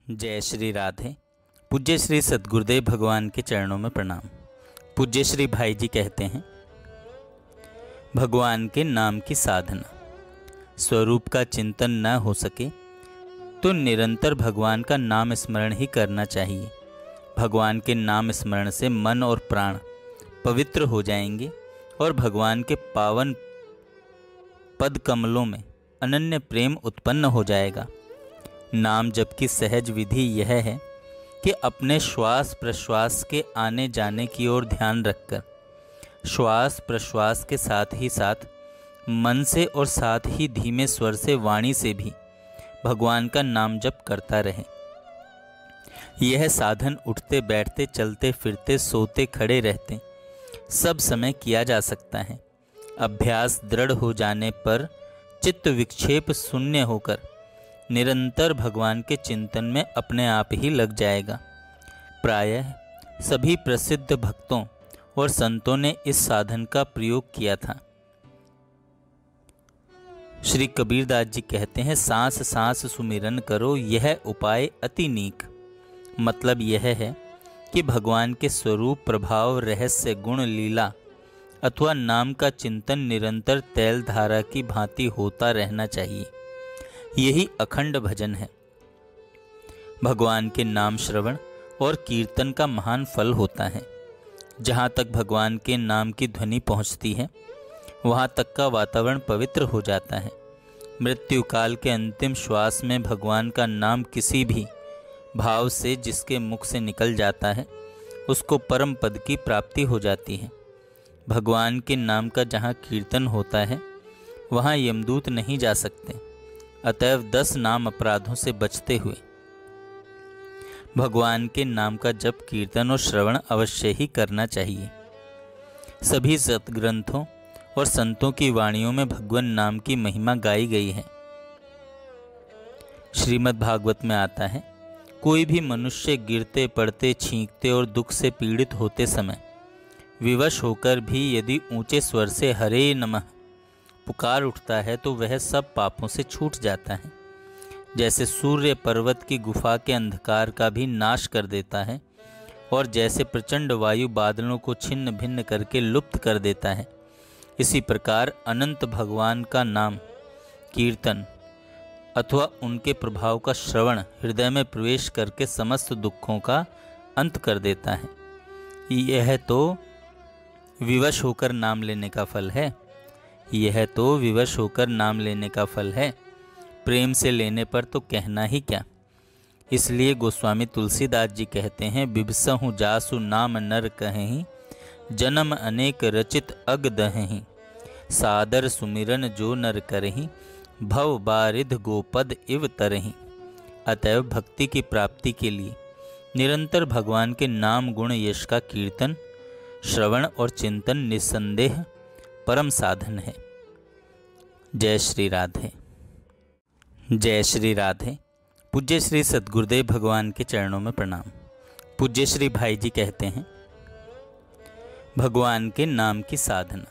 जय श्री राधे। पूज्य श्री सद्गुरुदेव भगवान के चरणों में प्रणाम। पूज्य श्री भाई जी कहते हैं, भगवान के नाम की साधना, स्वरूप का चिंतन न हो सके तो निरंतर भगवान का नाम स्मरण ही करना चाहिए। भगवान के नाम स्मरण से मन और प्राण पवित्र हो जाएंगे और भगवान के पावन पद कमलों में अनन्य प्रेम उत्पन्न हो जाएगा। नाम जप की सहज विधि यह है कि अपने श्वास प्रश्वास के आने जाने की ओर ध्यान रखकर श्वास प्रश्वास के साथ ही साथ मन से और साथ ही धीमे स्वर से वाणी से भी भगवान का नाम जप करता रहे। यह साधन उठते बैठते चलते फिरते सोते खड़े रहते सब समय किया जा सकता है। अभ्यास दृढ़ हो जाने पर चित्त विक्षेप शून्य होकर निरंतर भगवान के चिंतन में अपने आप ही लग जाएगा। प्रायः सभी प्रसिद्ध भक्तों और संतों ने इस साधन का प्रयोग किया था। श्री कबीरदास जी कहते हैं, सांस सांस सुमिरन करो यह उपाय अति नीक। मतलब यह है कि भगवान के स्वरूप प्रभाव रहस्य गुण लीला अथवा नाम का चिंतन निरंतर तैल धारा की भांति होता रहना चाहिए। यही अखंड भजन है। भगवान के नाम श्रवण और कीर्तन का महान फल होता है। जहाँ तक भगवान के नाम की ध्वनि पहुँचती है वहाँ तक का वातावरण पवित्र हो जाता है। मृत्यु काल के अंतिम श्वास में भगवान का नाम किसी भी भाव से जिसके मुख से निकल जाता है उसको परम पद की प्राप्ति हो जाती है। भगवान के नाम का जहाँ कीर्तन होता है वहाँ यमदूत नहीं जा सकते। अतएव 10 नाम अपराधों से बचते हुए भगवान के नाम का जप कीर्तन और श्रवण अवश्य ही करना चाहिए। सभी सत्ग्रंथों और संतों की वाणियों में भगवान नाम की महिमा गाई गई है। श्रीमद् भागवत में आता है, कोई भी मनुष्य गिरते पड़ते छींकते और दुख से पीड़ित होते समय विवश होकर भी यदि ऊंचे स्वर से हरे नमः पुकार उठता है तो वह सब पापों से छूट जाता है। जैसे सूर्य पर्वत की गुफा के अंधकार का भी नाश कर देता है और जैसे प्रचंड वायु बादलों को छिन्न भिन्न करके लुप्त कर देता है, इसी प्रकार अनंत भगवान का नाम कीर्तन अथवा उनके प्रभाव का श्रवण हृदय में प्रवेश करके समस्त दुखों का अंत कर देता है। यह तो विवश होकर नाम लेने का फल है। यह तो विवश होकर नाम लेने का फल है। प्रेम से लेने पर तो कहना ही क्या। इसलिए गोस्वामी तुलसीदास जी कहते हैं, बिभसहु जासु नाम नर कहें जन्म अनेक रचित अग दहें सादर सुमिरन जो नर करहीं भव बारिध गोपद इव तरहीं। अतएव भक्ति की प्राप्ति के लिए निरंतर भगवान के नाम गुण यश का कीर्तन श्रवण और चिंतन निस्संदेह परम साधन है। जय श्री राधे। जय श्री राधे। पूज्य श्री सद्गुरुदेव भगवान के चरणों में प्रणाम। पूज्य श्री भाई जी कहते हैं, भगवान के नाम की साधना,